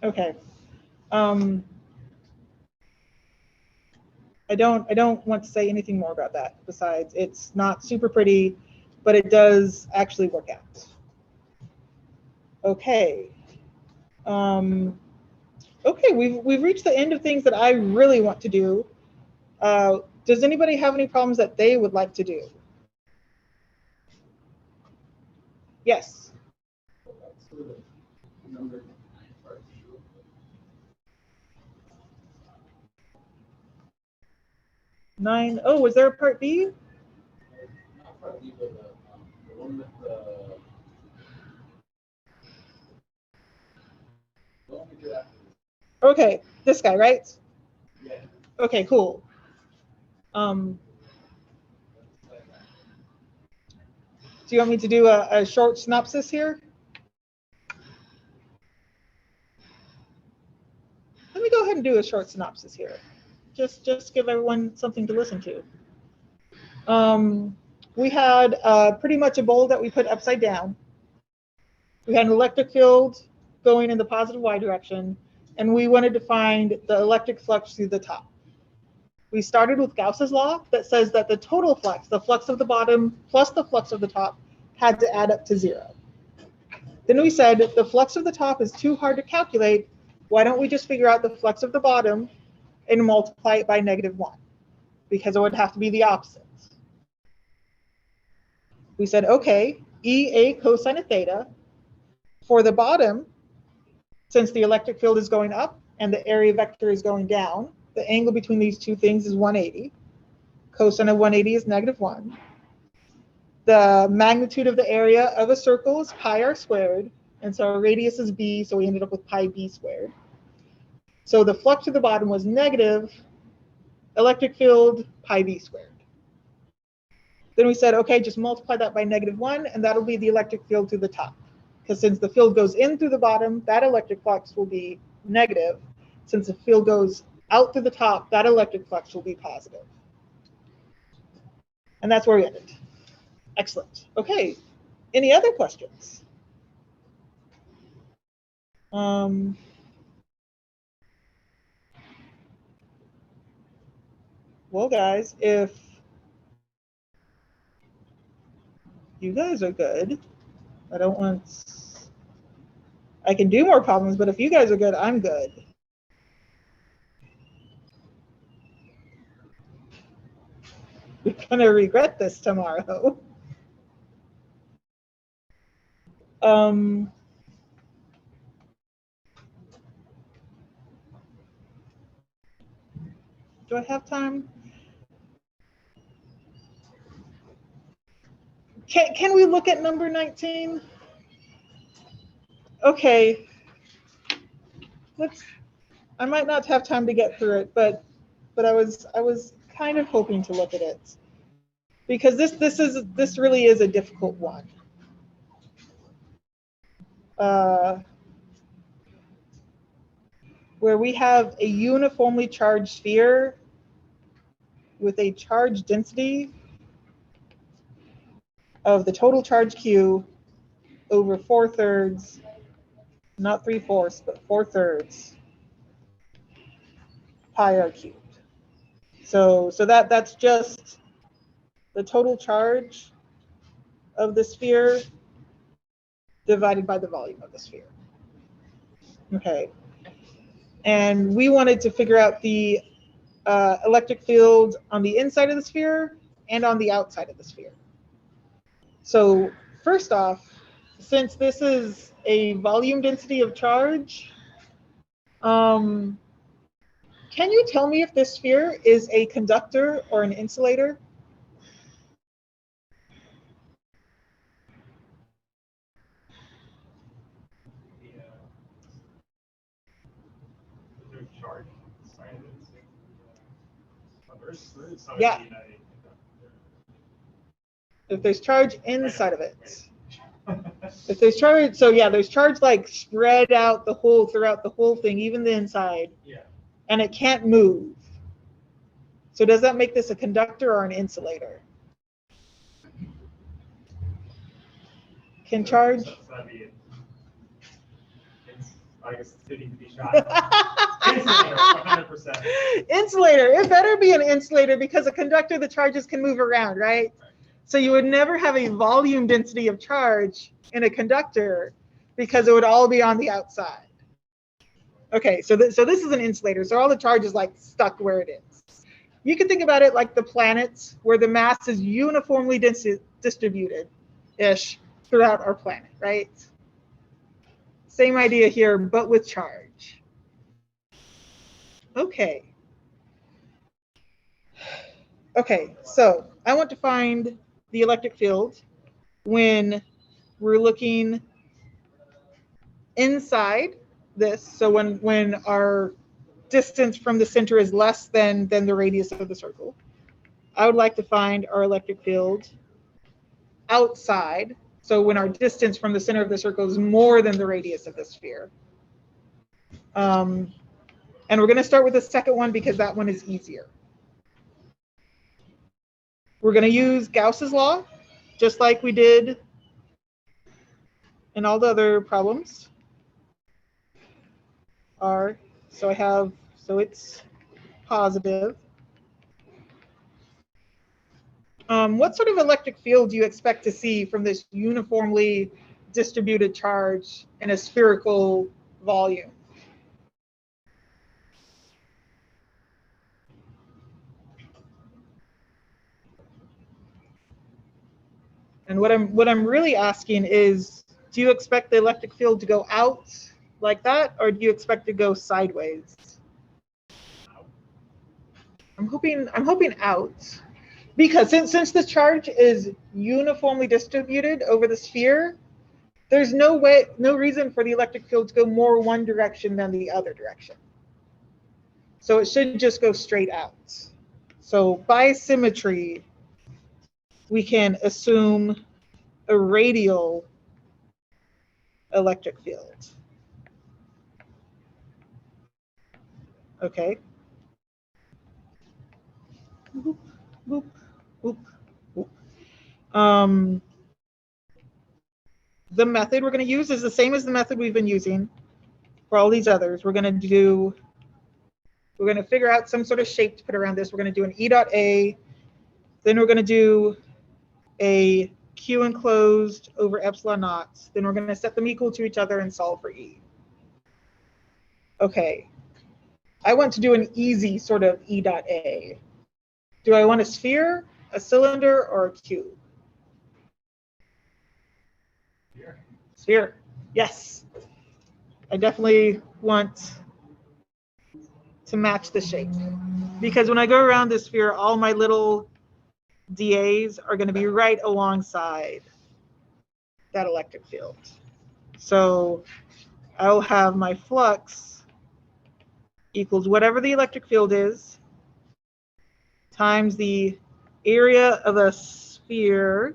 Okay. I don't want to say anything more about that, besides it's not super pretty, but it does actually work out. Okay. Okay, we've reached the end of things that I really want to do. Does anybody have any problems that they would like to do? Yes. 9. Oh, was there a part B? Not part B, but the one with the one we did after this. Okay, this guy, right? Yeah. Okay, cool. Do you want me to do a short synopsis here? Let me go ahead and do a short synopsis here. Just give everyone something to listen to. We had pretty much a bowl that we put upside down. We had an electric field going in the positive y direction, and we wanted to find the electric flux through the top. We started with Gauss's law that says that the total flux, the flux of the bottom plus the flux of the top, had to add up to 0. Then we said the flux of the top is too hard to calculate. Why don't we just figure out the flux of the bottom and multiply it by -1? Because it would have to be the opposite. We said, okay, EA cosine of theta. For the bottom, since the electric field is going up and the area vector is going down, the angle between these two things is 180. Cosine of 180 is -1. The magnitude of the area of a circle is pi r squared, and so our radius is b, so we ended up with pi b squared. So the flux to the bottom was negative, electric field, pi b squared. Then we said, okay, just multiply that by -1, and that'll be the electric field through the top. Because since the field goes in through the bottom, that electric flux will be negative. Since the field goes out through the top, that electric flux will be positive. And that's where we ended. Excellent. Okay, any other questions? Well, guys, if you guys are good, I can do more problems, but if you guys are good, I'm good. You're gonna regret this tomorrow. Do I have time? Can we look at number 19? Okay. I might not have time to get through it, but I was kind of hoping to look at it. Because this really is a difficult one. Where we have a uniformly charged sphere with a charge density of the total charge Q over 4/3, not 3/4, but 4/3 pi r cubed. So that's just the total charge of the sphere divided by the volume of the sphere. Okay. And we wanted to figure out the electric field on the inside of the sphere and on the outside of the sphere. So first off, since this is a volume density of charge, can you tell me if this sphere is a conductor or an insulator? Charge inside of it. Yeah. If there's charge inside of it. If there's charge, so yeah, there's charge like spread out throughout the whole thing, even the inside. Yeah. And it can't move. So does that make this a conductor or an insulator? Can charge? So that'd be it. I guess it's fitting to be shot. Insulator, 100%. Insulator. It better be an insulator because a conductor, the charges can move around, right? So you would never have a volume density of charge in a conductor because it would all be on the outside. Okay, so this is an insulator. So all the charge is like stuck where it is. You can think about it like the planets, where the mass is uniformly distributed-ish throughout our planet, right? Same idea here, but with charge. Okay. Okay, so I want to find the electric field when we're looking inside this. So when our distance from the center is less than the radius of the circle. I would like to find our electric field outside. So when our distance from the center of the circle is more than the radius of the sphere. And we're going to start with the second one because that one is easier. We're going to use Gauss's law, just like we did in all the other problems. So it's positive. What sort of electric field do you expect to see from this uniformly distributed charge in a spherical volume? And what I'm really asking is, do you expect the electric field to go out like that, or do you expect to go sideways? I'm hoping out, because since the charge is uniformly distributed over the sphere, there's no reason for the electric field to go more one direction than the other direction. So it should just go straight out. So by symmetry, we can assume a radial electric field. Okay. Boop, boop, boop, boop. The method we're going to use is the same as the method we've been using for all these others. We're going to figure out some sort of shape to put around this. We're going to do an E dot A. Then we're going to do a Q enclosed over epsilon naught. Then we're going to set them equal to each other and solve for E. Okay. I want to do an easy sort of E dot A. Do I want a sphere, a cylinder, or a cube? Sphere. Yes. I definitely want to match the shape, because when I go around the sphere, all my little dAs are going to be right alongside that electric field. So I'll have my flux equals whatever the electric field is times the area of a sphere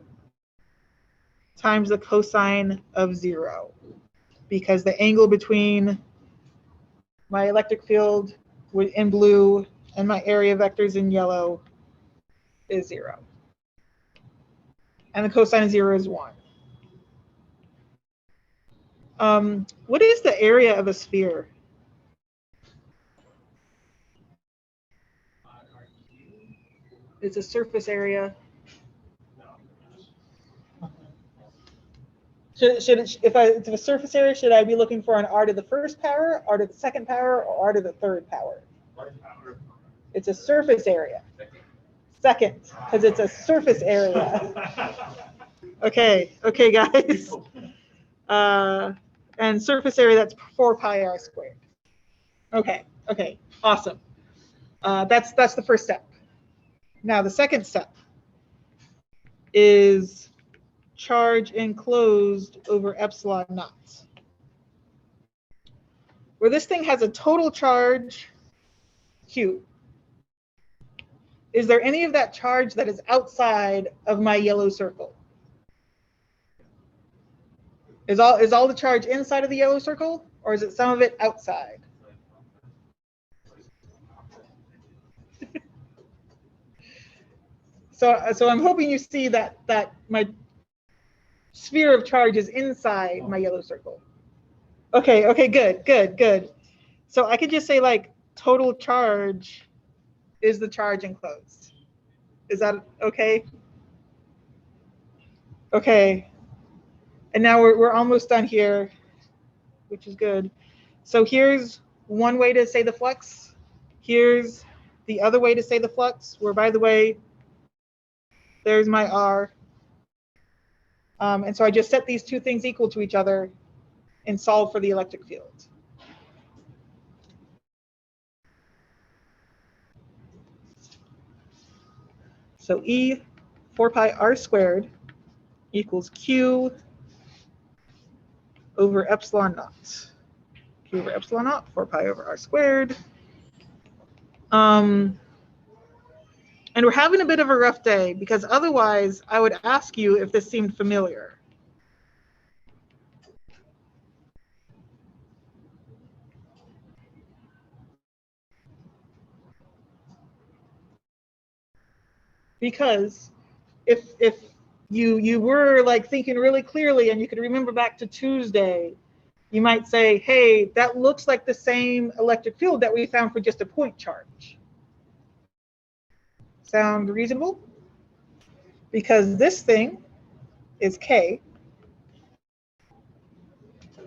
times the cosine of 0, because the angle between my electric field in blue and my area vectors in yellow is 0. And the cosine of 0 is 1. What is the area of a sphere? It's a surface area. If it's a surface area, should I be looking for an r to the first power, r to the second power, or r to the third power? It's a surface area. Second, because it's a surface area. Okay, guys. And surface area, that's 4 pi r squared. Okay, awesome. That's the first step. Now the second step is charge enclosed over epsilon naught, where this thing has a total charge Q. Is there any of that charge that is outside of my yellow circle? Is all the charge inside of the yellow circle, or is it some of it outside? So I'm hoping you see that my sphere of charge is inside my yellow circle. Okay, good. So I could just say like total charge is the charge enclosed. Is that okay? Okay. And now we're almost done here, which is good. So here's one way to say the flux. Here's the other way to say the flux, where, by the way, there's my R. And so I just set these two things equal to each other and solve for the electric field. So E 4 pi r squared equals Q over epsilon naught. Q over epsilon naught, 4 pi over r squared. And we're having a bit of a rough day because otherwise I would ask you if this seemed familiar. Because if you were like thinking really clearly and you could remember back to Tuesday, you might say, hey, that looks like the same electric field that we found for just a point charge. Sound reasonable? Because this thing is K.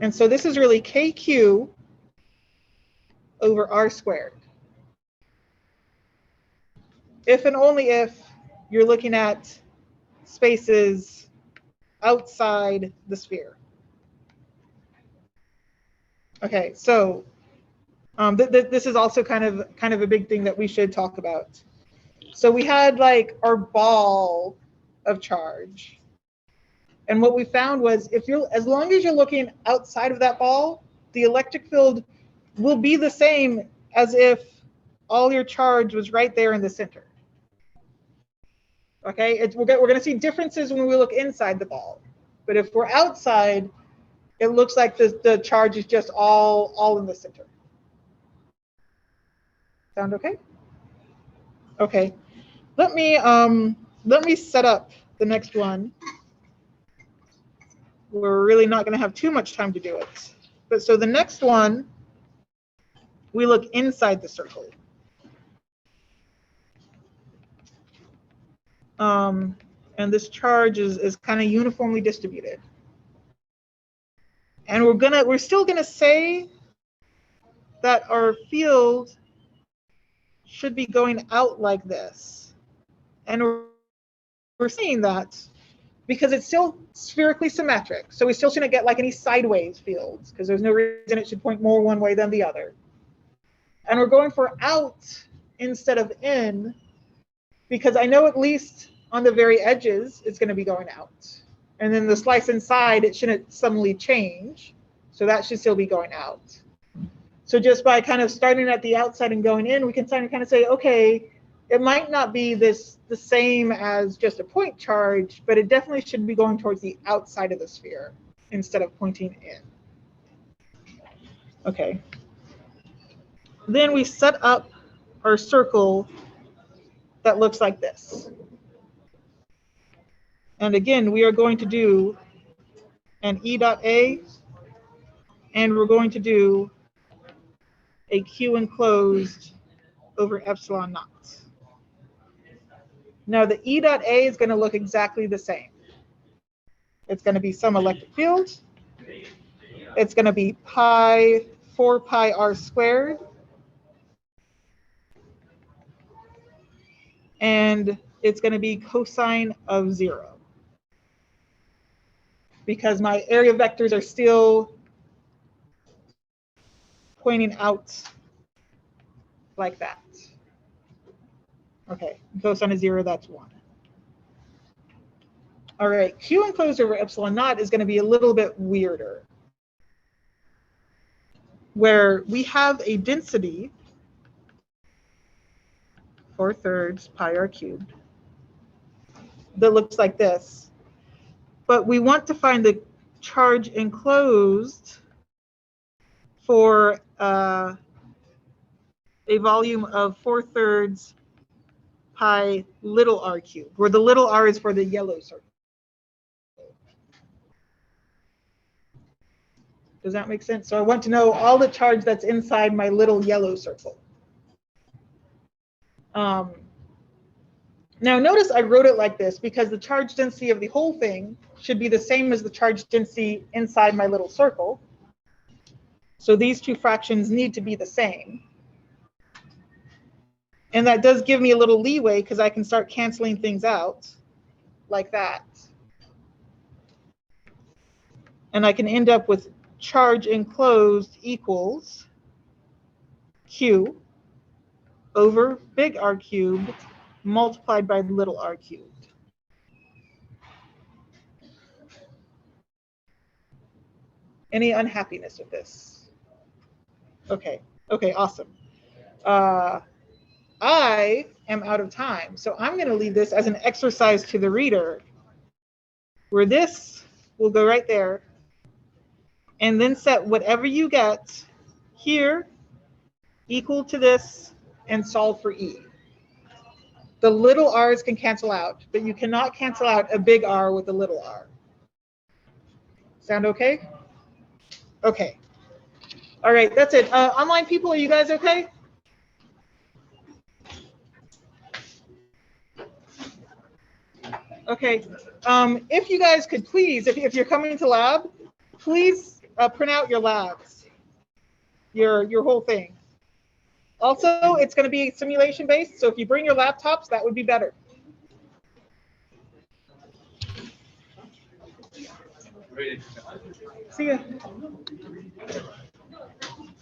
And so this is really KQ over R squared. If and only if you're looking at spaces outside the sphere. Okay, so this is also kind of a big thing that we should talk about. So we had like our ball of charge. And what we found was as long as you're looking outside of that ball, the electric field will be the same as if all your charge was right there in the center. Okay, we're going to see differences when we look inside the ball. But if we're outside, it looks like the charge is just all in the center. Sound okay? Okay. Let me set up the next one. We're really not going to have too much time to do it. But so the next one, we look inside the circle. And this charge is kind of uniformly distributed. And we're still gonna say that our field should be going out like this. And we're saying that because it's still spherically symmetric. So we still shouldn't get like any sideways fields because there's no reason it should point more one way than the other. And we're going for out instead of in because I know at least on the very edges, it's going to be going out. And then the slice inside, it shouldn't suddenly change. So that should still be going out. So just by kind of starting at the outside and going in, we can kind of say, okay, it might not be the same as just a point charge, but it definitely should be going towards the outside of the sphere instead of pointing in. Okay. Then we set up our circle that looks like this. And again, we are going to do an E dot A, and we're going to do a Q enclosed over epsilon naught. Now the E dot A is going to look exactly the same. It's going to be some electric field. It's going to be 4 pi r squared. And it's going to be cosine of 0. Because my area vectors are still pointing out like that. Okay, cosine of 0, that's 1. All right, Q enclosed over epsilon naught is going to be a little bit weirder, where we have a density 4/3 pi r cubed that looks like this, but we want to find the charge enclosed for a volume of 4/3 pi little r cubed, where the little r is for the yellow circle. Does that make sense? So I want to know all the charge that's inside my little yellow circle. Now notice I wrote it like this because the charge density of the whole thing should be the same as the charge density inside my little circle. So these two fractions need to be the same. And that does give me a little leeway because I can start canceling things out like that. And I can end up with charge enclosed equals Q over big R cubed multiplied by little r cubed. Any unhappiness with this? Okay, okay, awesome. I am out of time, so I'm going to leave this as an exercise to the reader, where this will go right there, and then set whatever you get here equal to this and solve for E. The little r's can cancel out, but you cannot cancel out a big R with a little r. Sound okay? Okay. All right, that's it. Online people, are you guys okay? Okay. If you guys could please, if you're coming to lab, please print out your labs, your whole thing. Also, it's going to be simulation based, so if you bring your laptops, that would be better. See ya.